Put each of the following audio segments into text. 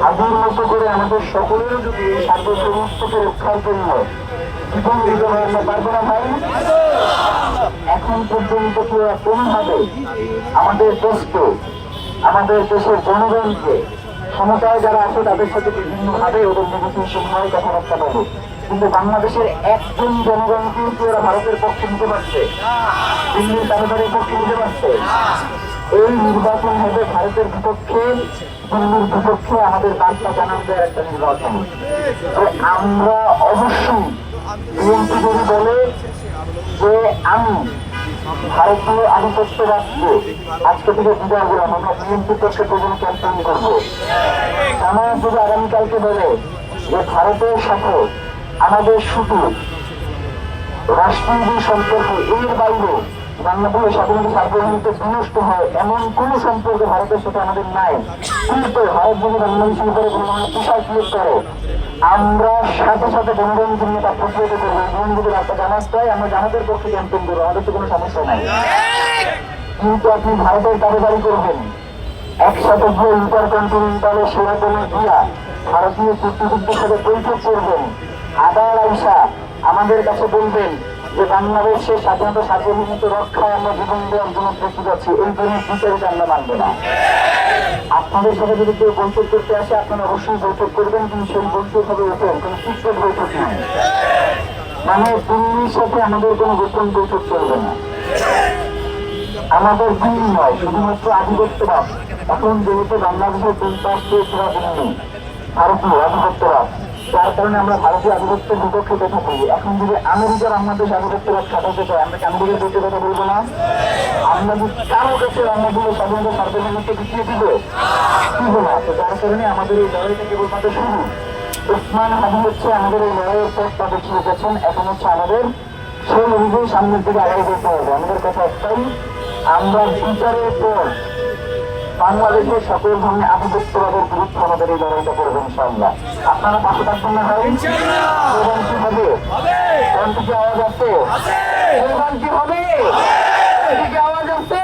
হাদির মতো করে আমাদের সকলেরও যদি এই সার্বভৌমত্বকে রক্ষার জন্য জীবন দিতে হয়, আমরা পারবো না ভাই? এখন পর্যন্ত কেউ কোনোভাবে আমাদের দেশকে, আমাদের দেশের জনগণকে, ক্ষমতায় যারা আছে তাদের সাথে বিভিন্নভাবে ওদের নেগোসিয়েশন হয়, কথাবার্তা বলে, কিন্তু বাংলাদেশের একজন জনগণকে কি ওরা ভারতের পক্ষে নিতে পারছে? দিল্লির তাদের পক্ষে নিতে পারছে? এই নির্বাচন হবে ভারতের বিপক্ষে, দিল্লির বিপক্ষে আমাদের বার্তা জানান দেওয়ার একটা নির্বাচন। আমরা অবশ্যই বিএনপি যদি বলে যে আমি ভারতীয় আধিপত্যবাদকে আজকে থেকে বিদায় দিলাম, আমরা বিএনপির পক্ষে প্রয়োজন ক্যাম্পেইন করবো। জামায়াত যদি আগামীকালকে বলে যে ভারতের সাথে আমাদের শুধু রাষ্ট্রীয় সম্পর্ক, এর বাইরে বাংলাদেশের স্বাধীনতা সার্বভৌমত্ব বিনষ্ট হয় এমন কোন সম্পর্ক ভারতের সাথে আমাদের নাই, কিন্তু ভারত যদি বাংলাদেশের উপরে কোনো তুষার ক্রিয়েট করে, আমরা সাথে সাথে জনগণকে নিয়ে তার প্রতিহত করবো। এবং যদি রাস্তা জানাজ পাই, আমরা জানাতের পক্ষে ক্যাম্পেইন করবো, আমাদের তো কোনো সমস্যা নাই। কিন্তু আপনি ভারতের দাবিদারি করবেন, একসাথে গিয়ে ইন্টারকন্টিনেন্টালে সেরাটনে গিয়া ভারতীয় কূটনীতিকদের সাথে বৈঠক করবেন, আবার আইসা আমাদের কাছে বলবেন যে বাংলাদেশের স্বাধীনতা সার্বভৌমত্ব রক্ষায় আমরা জীবন দেওয়ার জন্য প্রস্তুত আছি, এই ধরনের বিচারিতা আমরা মানব না। আপনাদের সাথে যদি কেউ বৈঠক করতে আসে, আপনারা অবশ্যই বৈঠক করবেন, কিন্তু সেই বৈঠক হবে ওপেন, কোনো সিক্রেট বৈঠক নয়। মানে দিল্লির সাথে আমাদের কোনো গোপন বৈঠক চলবে না। আমাদের দিল্লি নয়, শুধুমাত্র আধিপত্যবাদ। এখন যেহেতু বাংলাদেশের 3-5 দিল্লি ভারতীয় আধিপত্যবাদ, যার কারণে আমরা ভারতীয় আধিপত্যের বিপক্ষে কথা বলি। এখন যদি আমেরিকা বাংলাদেশ আধিপত্যবাদ খাটাতে চাই, আমরা কেন বলে বলতে কথা বলবো না? আমরা যদি কারো কাছে বাংলাদেশের স্বাধীনতা সার্বভৌমত্ব বিক্রিয়ে দিব না। তো যার কারণে আমাদের এই লড়াইটা কেবলমাত্র শুরু। ওসমান হাদি হচ্ছে আমাদের এই লড়াইয়ের পথ প্রদর্শন করেছেন, এখন হচ্ছে আমাদের সেই অনুযায়ী সামনের দিকে আগাই যেতে হবে। আমাদের কথা একটাই, আমরা বিচারের পর বাংলাদেশের সকল ধরনের আধিপত্যবাদের বিরুদ্ধে আমাদের এই লড়াইটা করবো ইনশাআল্লাহ। আপনারা পাশে থাকবেন না ভাই? প্রধান কি হবে? কি আওয়াজ আছে? প্রধান কি হবে? আওয়াজ আছে?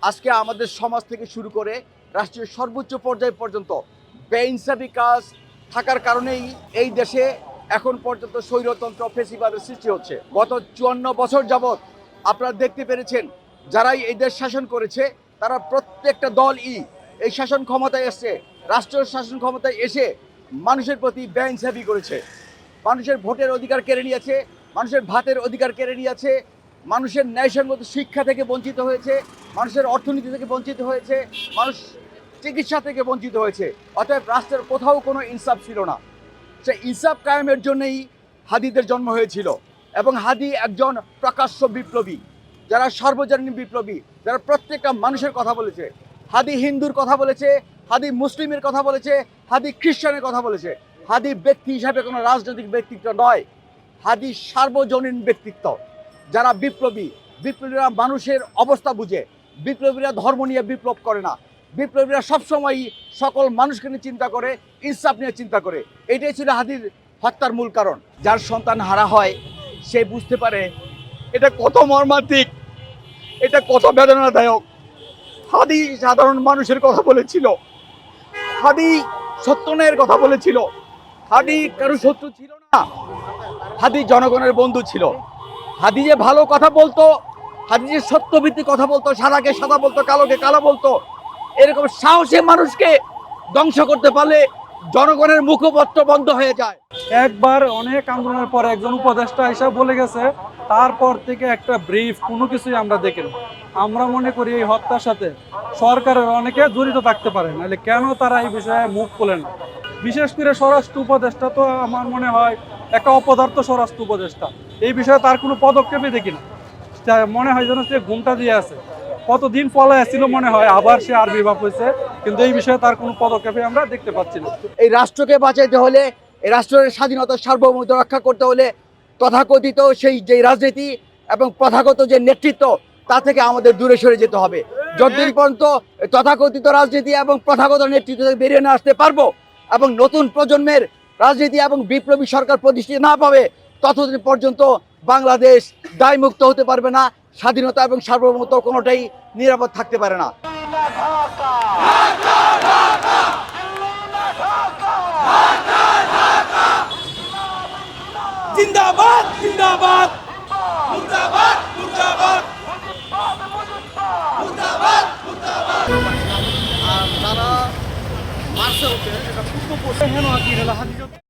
আজকে আমাদের সমাজ থেকে শুরু করে রাষ্ট্রীয় সর্বোচ্চ পর্যায় পর্যন্ত বেইনসাফি কাজ থাকার কারণেই এই দেশে এখন পর্যন্ত স্বৈরতন্ত্র ফ্যাসিবাদের সৃষ্টি হচ্ছে। গত 54 বছর যাবৎ আপনারা দেখতে পেরেছেন, যারাই এই দেশ শাসন করেছে তারা প্রত্যেকটা দলই এই শাসন ক্ষমতায় এসছে, রাষ্ট্রীয় শাসন ক্ষমতায় এসে মানুষের প্রতি বেইনসাফি করেছে। মানুষের ভোটের অধিকার কেড়ে নিয়েছে, মানুষের ভাতের অধিকার কেড়ে নিয়েছে, মানুষের ন্যায়সঙ্গত শিক্ষা থেকে বঞ্চিত হয়েছে, মানুষের অর্থনীতি থেকে বঞ্চিত হয়েছে, মানুষ চিকিৎসা থেকে বঞ্চিত হয়েছে। অতএব রাষ্ট্রের কোথাও কোনো ইনসাফ ছিল না। সে ইনসাফ কায়েমের জন্যই হাদিদের জন্ম হয়েছিল। এবং হাদি একজন প্রকাশ্য বিপ্লবী, যারা সর্বজনীন বিপ্লবী, যারা প্রত্যেকটা মানুষের কথা বলেছে। হাদি হিন্দুর কথা বলেছে, হাদি মুসলিমের কথা বলেছে, হাদি খ্রিস্টানের কথা বলেছে। হাদি ব্যক্তি হিসাবে কোনো রাজনৈতিক ব্যক্তিত্ব নয়, হাদি সার্বজনীন ব্যক্তিত্ব। যারা বিপ্লবী, বিপ্লবীরা মানুষের অবস্থা বুঝে, বিপ্লবীরা ধর্ম নিয়ে বিপ্লব করে না, বিপ্লবীরা সবসময়ই সকল মানুষকে নিয়ে চিন্তা করে, ইনসাফ নিয়ে চিন্তা করে। এটাই ছিল হাদির হত্যার মূল কারণ। যার সন্তান হারা হয় সে বুঝতে পারে এটা কত মর্মান্তিক, এটা কত বেদনাদায়ক। হাদি সাধারণ মানুষের কথা বলেছিল, হাদি সত্য ন্যায়ের কথা বলেছিল, হাদি কারো শত্রু ছিল না, হাদি জনগণের বন্ধু ছিল। হাদি যে ভালো কথা বলতো, হাদি যে সত্যভিত্তিক কথা বলতো, সাদাকে সাদা বলতো, কালোকে কালো বলতো, এরকম সাহসী মানুষকে ধ্বংস করতে পারলে জনগণের মুখপত্র বন্ধ হয়ে যায়। একবার অনেক আন্দোলনের পরে একজন উপদেষ্টা হিসাব বলে গেছে, তারপর থেকে একটা ব্রিফ কোনো কিছুই আমরা দেখিনি। আমরা মনে করি এই হত্যার সাথে সরকারের অনেকে জড়িত থাকতে পারে, নাহলে কেন তারা এই বিষয়ে মুখ খোলে না? বিশেষ করে স্বরাষ্ট্র উপদেষ্টা তো আমার মনে হয় একটা অপদার্থ স্বরাষ্ট্র উপদেষ্টা। এই বিষয়ে তার কোনো পদক্ষেপই দেখি না। মনে হয় যেন সে ঘুমটা দিয়ে আছে, কতদিন পলায় আসছিল মনে হয়, আবার সে আবির্ভাব হয়েছে, কিন্তু এই বিষয়ে তার কোনো পদক্ষেপই আমরা দেখতে পাচ্ছি না। এই রাষ্ট্রকে বাঁচাইতে হলে, এই রাষ্ট্রের স্বাধীনতার সার্বভৌমত্ব রক্ষা করতে হলে তথাকথিত সেই যে রাজনীতি এবং প্রথাগত যে নেতৃত্ব, তা থেকে আমাদের দূরে সরে যেতে হবে। যতদিন পর্যন্ত তথাকথিত রাজনীতি এবং প্রথাগত নেতৃত্ব থেকে বেরিয়ে না আসতে পারবো এবং নতুন প্রজন্মের রাজনীতি এবং বিপ্লবী সরকার প্রতিষ্ঠিত না পাবে, ততদিন পর্যন্ত বাংলাদেশ দায়মুক্ত হতে পারবে না, স্বাধীনতা এবং সার্বভৌমত্ব কোনোটাই নিরাপদ থাকতে পারে না। জিন্দাবাদ জিন্দাবাদ মুর্দাবাদ মুর্দাবাদ মুর্দাবাদ মুর্দাবাদ। আর যারা মার্চে ওঠে এটা পূর্ব পশ্চিম